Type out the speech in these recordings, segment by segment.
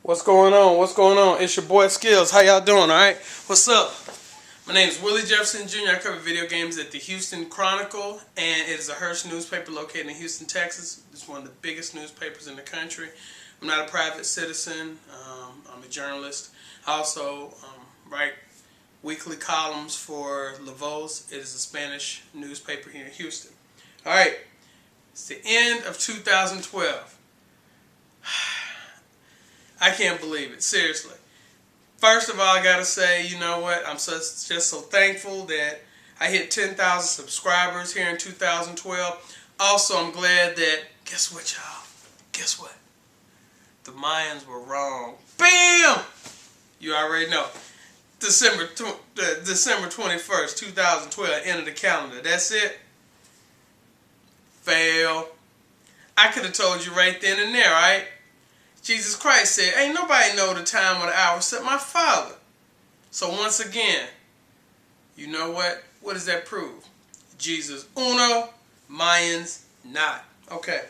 What's going on? What's going on? It's your boy Skills. How y'all doing? Alright? What's up? My name is Willie Jefferson Jr. I cover video games at the Houston Chronicle, and it is a Hearst newspaper located in Houston, Texas. It's one of the biggest newspapers in the country. I'm not a private citizen. I'm a journalist. I also write weekly columns for La Voz. It is a Spanish newspaper here in Houston. Alright. It's the end of 2012. I can't believe it, seriously. First of all, I gotta say, you know what? I'm just so thankful that I hit 10,000 subscribers here in 2012. Also, I'm glad that, guess what, y'all? Guess what? The Mayans were wrong. Bam! You already know. December 21st, 2012, end of the calendar. That's it. Fail. I could have told you right then and there, right? Jesus Christ said, ain't nobody know the time or the hour except my Father. So once again, you know what? What does that prove? Jesus uno, Mayans not. Okay,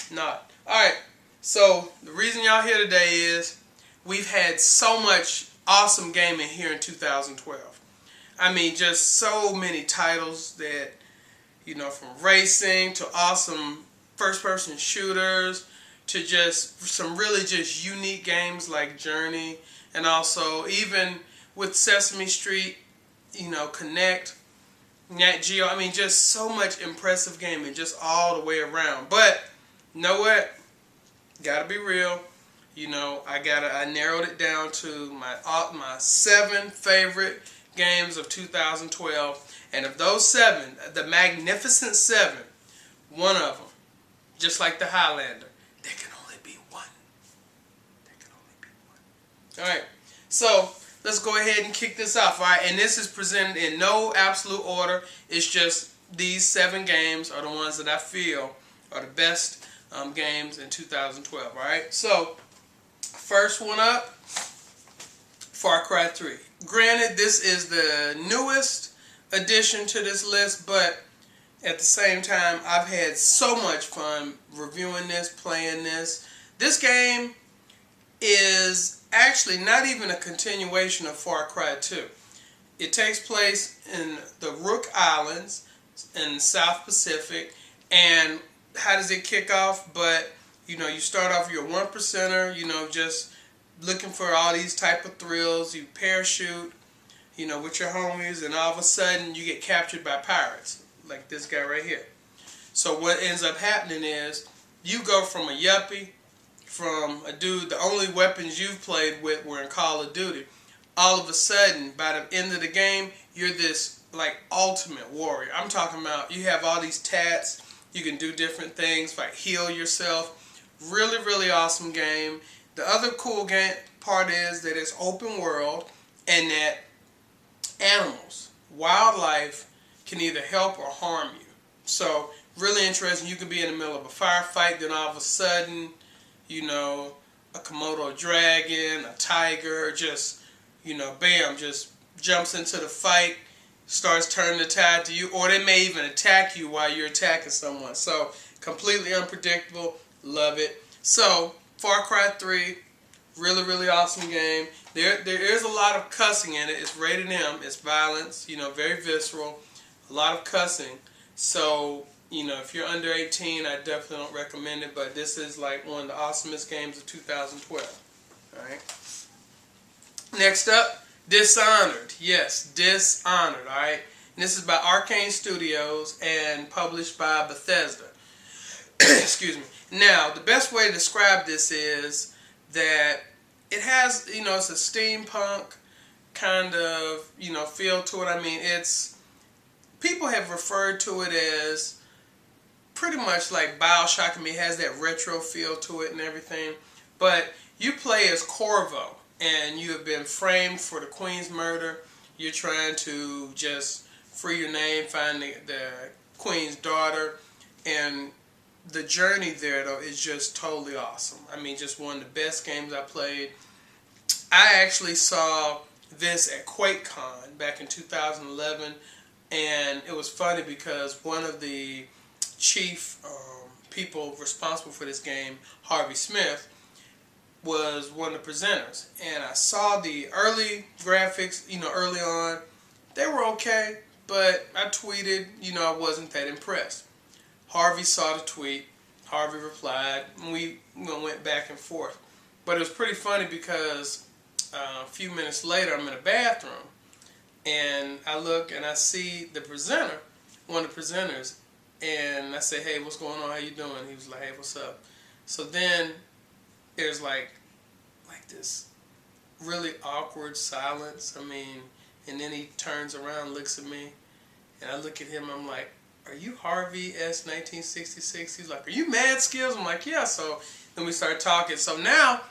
not. Alright, so the reason y'all here today is we've had so much awesome gaming here in 2012. I mean, just so many titles that, you know, from racing to awesome first-person shooters, to just some really just unique games like Journey, and also even with Sesame Street, you know, Connect, Nat Geo. I mean, just so much impressive gaming just all the way around. But you know what? Gotta be real. You know, I narrowed it down to my 7 favorite games of 2012, and of those 7, the Magnificent 7, one of them, just like the Highlander, there can only be one. There can only be one. Alright, so let's go ahead and kick this off. Alright, and this is presented in no absolute order. It's just these 7 games are the ones that I feel are the best games in 2012. Alright, so first one up, Far Cry 3. Granted, this is the newest addition to this list, but at the same time, I've had so much fun reviewing this, playing this. This game is actually not even a continuation of Far Cry 2. It takes place in the Rook Islands in the South Pacific. And how does it kick off? But, you know, you start off, you're a 1%er, you know, just looking for all these type of thrills. You parachute, you know, with your homies, and all of a sudden you get captured by pirates, like this guy right here. So what ends up happening is you go from a yuppie, from a dude, the only weapons you've played with were in Call of Duty. All of a sudden, by the end of the game, you're this like ultimate warrior. I'm talking about you have all these tats, you can do different things like heal yourself. Really, really awesome game. The other cool game part is that it's open world, and that animals, wildlife, can either help or harm you. So really interesting. You could be in the middle of a firefight, then all of a sudden, you know, a Komodo dragon, a tiger, just, you know, bam, just jumps into the fight, starts turning the tide to you, or they may even attack you while you're attacking someone. So completely unpredictable. Love it. So Far Cry 3, really, really awesome game. There is a lot of cussing in it. It's rated M. It's violence, you know, very visceral. A lot of cussing. So, you know, if you're under 18, I definitely don't recommend it, but this is like one of the awesomest games of 2012. Alright. Next up, Dishonored. Yes, Dishonored. Alright. And this is by Arcane Studios and published by Bethesda. Excuse me. Now, the best way to describe this is that it has, you know, it's a steampunk kind of, you know, feel to it. I mean, people have referred to it as pretty much like Bioshock. I mean, it has that retro feel to it and everything. But you play as Corvo, and you have been framed for the Queen's murder. You're trying to just free your name, find the Queen's daughter, and the journey there, though, is just totally awesome. I mean, just one of the best games I played. I actually saw this at QuakeCon back in 2011, and it was funny because one of the chief people responsible for this game, Harvey Smith, was one of the presenters, and I saw the early graphics, early on. They were okay, but I tweeted, I wasn't that impressed. Harvey saw the tweet. Harvey replied, and we went back and forth. But it was pretty funny because a few minutes later, I'm in a bathroom, and I look and I see the presenter, one of the presenters, and I say, "Hey, what's going on? How you doing?" He was like, "Hey, what's up?" So then there's like this really awkward silence. And then he turns around, looks at me, and I look at him. I'm like, "Are you Harvey S. 1966?" He's like, "Are you Mad Skills?" I'm like, "Yeah." So then we started talking. So now,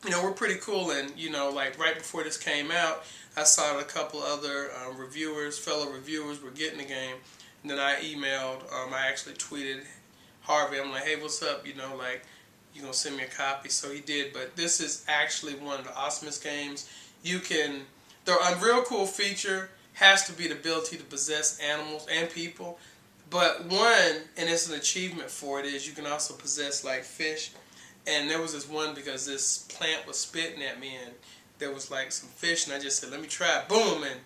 we're pretty cool. And like right before this came out, I saw a couple other fellow reviewers were getting the game. And then I emailed, I actually tweeted Harvey. I'm like, "Hey, what's up? Like, you gonna send me a copy?" So he did. But this is actually one of the awesomest games. The real cool feature has to be the ability to possess animals and people. But one, and it's an achievement for it, is you can also possess like fish. And there was this one because this plant was spitting at me, and there was like some fish, and I just said, "Let me try it." Boom, and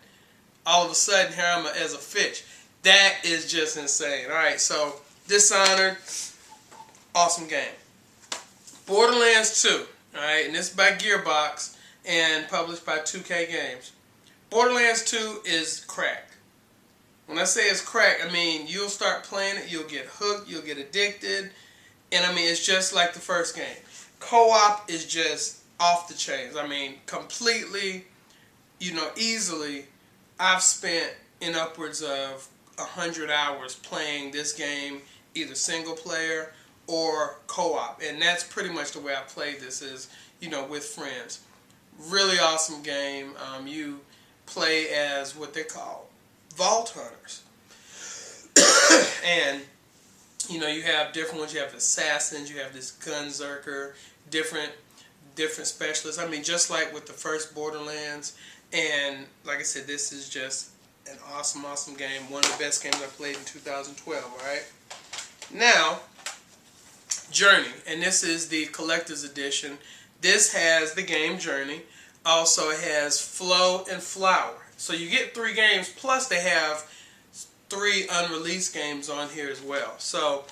all of a sudden here I'm as a fish. That is just insane. All right, so Dishonored, awesome game. Borderlands 2, all right, and this is by Gearbox and published by 2K Games. Borderlands 2 is crack. When I say it's crack, I mean you'll start playing it, you'll get hooked, you'll get addicted, and it's just like the first game. Co-op is just off the chains. Completely, easily, I've spent in upwards of 100 hours playing this game, either single player or co-op, and that's pretty much the way I play this is, with friends. Really awesome game. You play as what they call vault hunters, and you have different ones. You have assassins. You have this gunzerker. Different specialists. Just like with the first Borderlands, and like I said, this is just an awesome game. One of the best games I played in 2012. All right. Now, Journey, and this is the collector's edition. This has the game Journey. Also, it has Flow and Flower. So you get 3 games, plus they have 3 unreleased games on here as well. So,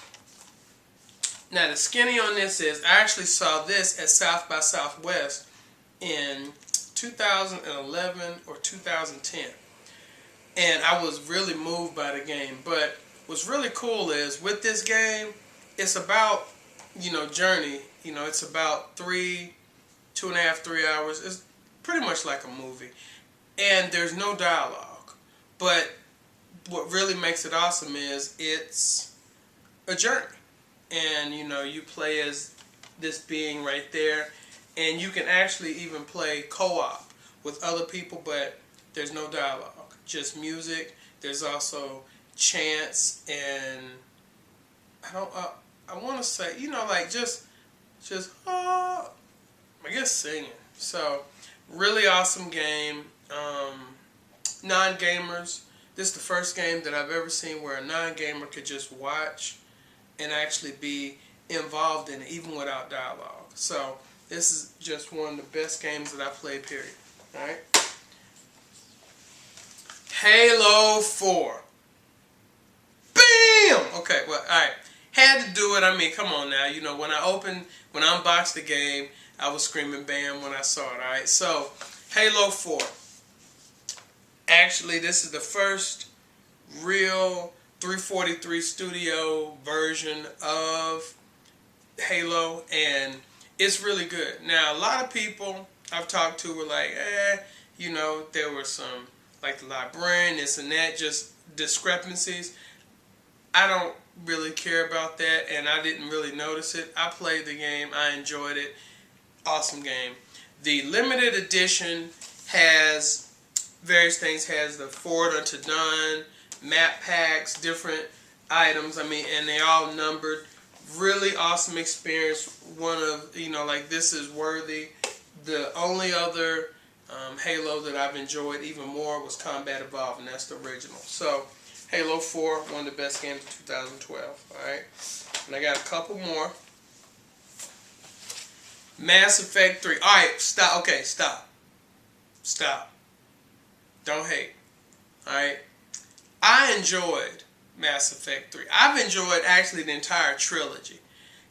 now the skinny on this is, I actually saw this at South by Southwest in 2011 or 2010. And I was really moved by the game. But what's really cool is, with this game, it's about, Journey. It's about 2.5, 3 hours. It's pretty much like a movie. And there's no dialogue. But what really makes it awesome is it's a journey. And, you play as this being right there. And you can actually even play co-op with other people, but there's no dialogue. Just music. There's also chants, and I want to say, I guess singing. So, really awesome game. Non-gamers, this is the first game that I've ever seen where a non-gamer could just watch and actually be involved in it, even without dialogue. So, this is just one of the best games that I played, period. Alright? Halo 4. Bam! Okay, well, alright. Had to do it. Come on now. When I unboxed the game, I was screaming bam when I saw it, alright? So, Halo 4. Actually, this is the first real 343 studio version of Halo, and it's really good. Now, a lot of people I've talked to were like, there were some, like the librarian, this and that, just discrepancies. I don't really care about that, and I didn't really notice it. I played the game. I enjoyed it. Awesome game. The limited edition has various things. Has the Forward Unto Dawn, map packs, different items. And they all numbered. Really awesome experience. One of, this is worthy. The only other Halo that I've enjoyed even more was Combat Evolved, and that's the original. So, Halo 4, one of the best games of 2012. Alright? And I got a couple more. Mass Effect 3. Alright, stop. Okay, stop. Stop. Don't hate. Alright? I enjoyed Mass Effect 3. I've enjoyed actually the entire trilogy.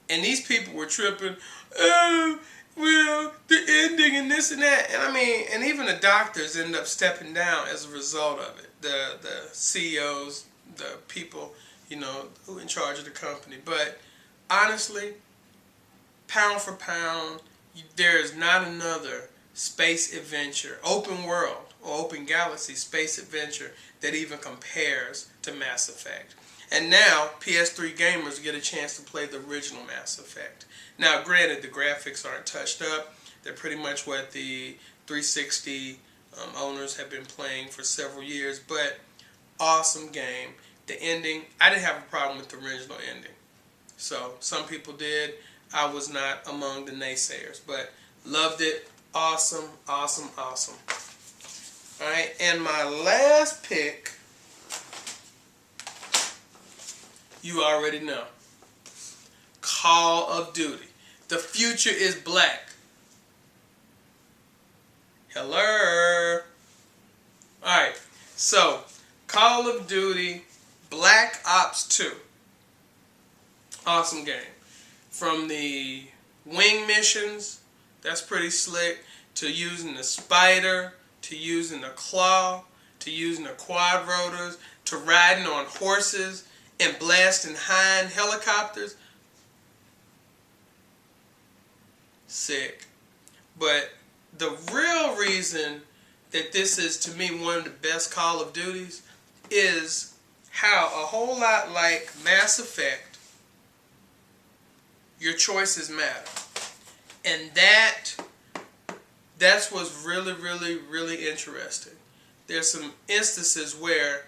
And these people were tripping, oh, well, the ending and this and that. And I mean, and even the doctors end up stepping down as a result of it. The CEOs, the people, you know, who are in charge of the company. But honestly, pound for pound, there is not another space adventure, open world or open galaxy space adventure that even compares to Mass Effect. And now PS3 gamers get a chance to play the original Mass Effect. Now granted, the graphics aren't touched up. They're pretty much what the 360 owners have been playing for several years, but awesome game. The ending, I didn't have a problem with the original ending. So some people did. I was not among the naysayers, but loved it. Awesome, awesome, awesome. Alright, and my last pick, you already know. Call of Duty. The future is black. Hello. Alright, so Call of Duty Black Ops 2. Awesome game. From the wing missions, that's pretty slick, to using the spider, to using the claw, to using the quad rotors, to riding on horses and blasting hind helicopters. Sick. But the real reason that this is, to me, one of the best Call of Duties is how, a whole lot like Mass Effect, your choices matter. And that's what's really, really, really interesting. There's some instances where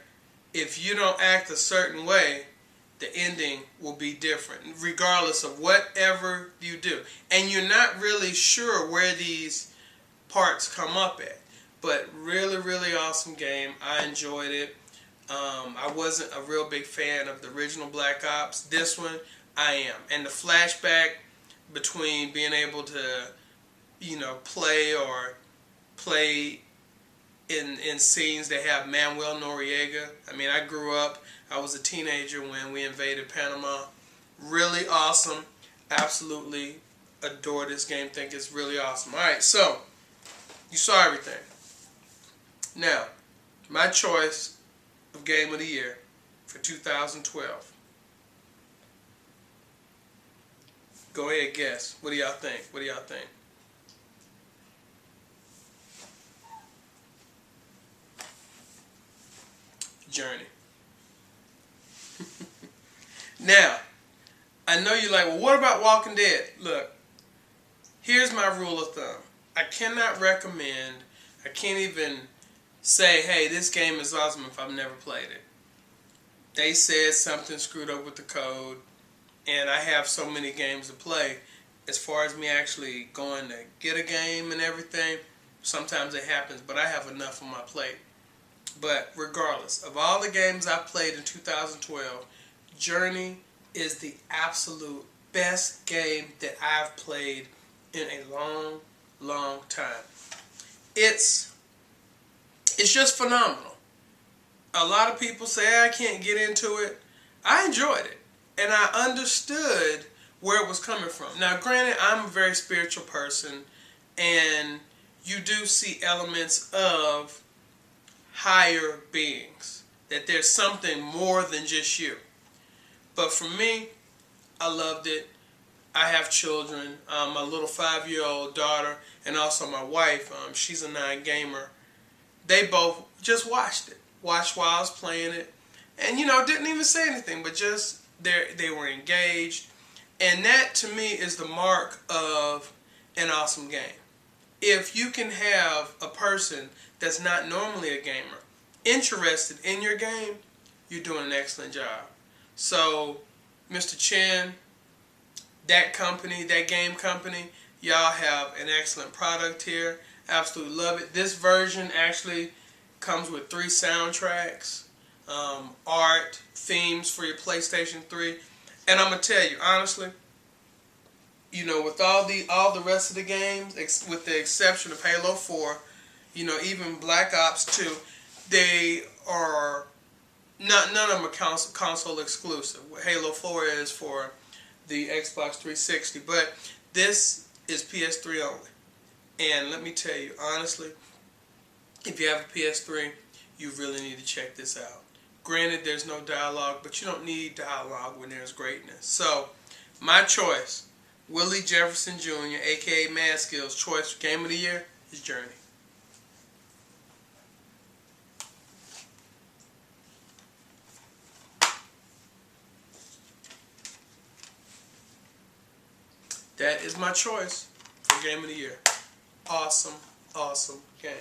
if you don't act a certain way, the ending will be different, regardless of whatever you do. And you're not really sure where these parts come up at. But really, really awesome game. I enjoyed it. I wasn't a real big fan of the original Black Ops. This one, I am. And the flashback between being able to, you know, play in scenes that have Manuel Noriega. I mean, I grew up, I was a teenager when we invaded Panama. Really awesome. Absolutely adore this game. Think it's really awesome. Alright, so, you saw everything. Now, my choice of Game of the Year for 2012. Go ahead, guess. What do y'all think? What do y'all think? Journey. Now, I know you're like, well, what about Walking Dead? Look, here's my rule of thumb. I cannot recommend, I can't even say, hey, this game is awesome if I've never played it. They said something screwed up with the code, and I have so many games to play. As far as me actually going to get a game and everything, sometimes it happens, but I have enough on my plate. But regardless, of all the games I played in 2012, Journey is the absolute best game that I've played in a long, long time. It's just phenomenal. A lot of people say I can't get into it. I enjoyed it, and I understood where it was coming from. Now, granted, I'm a very spiritual person, and you do see elements of higher beings, that there's something more than just you. But for me, I loved it. I have children, my little 5-year-old daughter, and also my wife, she's a 9 gamer. They both just watched while I was playing it, and you know, didn't even say anything, but just they were engaged. And that to me is the mark of an awesome game. If you can have a person that's not normally a gamer interested in your game, you're doing an excellent job. So, Mr. Chen, that company, that game company, y'all have an excellent product here. Absolutely love it. This version actually comes with 3 soundtracks, art, themes for your PlayStation 3. And I'm going to tell you, honestly, you know, with all the rest of the games, with the exception of Halo 4, you know, even Black Ops 2, they are none of them are console exclusive. Halo 4 is for the Xbox 360, but this is PS3 only. And let me tell you, honestly, if you have a PS3, you really need to check this out. Granted, there's no dialogue, but you don't need dialogue when there's greatness. So, my choice, Willie Jefferson Jr., a.k.a. Mad Skills' choice for Game of the Year is Journey. That is my choice for Game of the Year. Awesome, awesome game.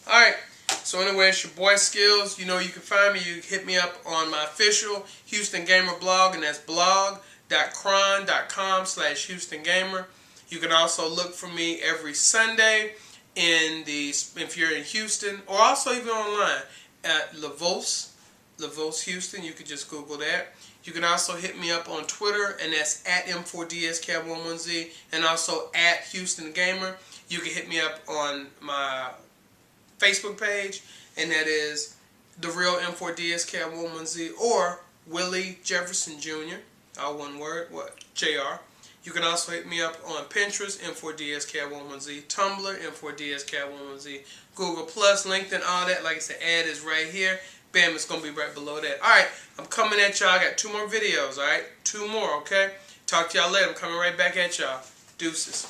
Alright, so anyway, it's your boy Skills. You know you can find me. You can hit me up on my official Houston Gamer blog, and that's blog.cron.com/HoustonGamer. You can also look for me every Sunday if you're in Houston, or also even online at Lavos Houston. You could just Google that. You can also hit me up on Twitter, and that's at M4d Ski11z, and also at Houston Gamer. You can hit me up on my Facebook page, and that is The Real M4d Ski11z, or Willie Jefferson Jr., all one word, JR. You can also hit me up on Pinterest, M4d Ski11z, Tumblr, M4d Ski11z, Google+, LinkedIn, all that. Like I said, ad is right here. Bam, it's going to be right below that. Alright, I'm coming at y'all. I got 2 more videos, alright? 2 more, okay? Talk to y'all later. I'm coming right back at y'all. Deuces.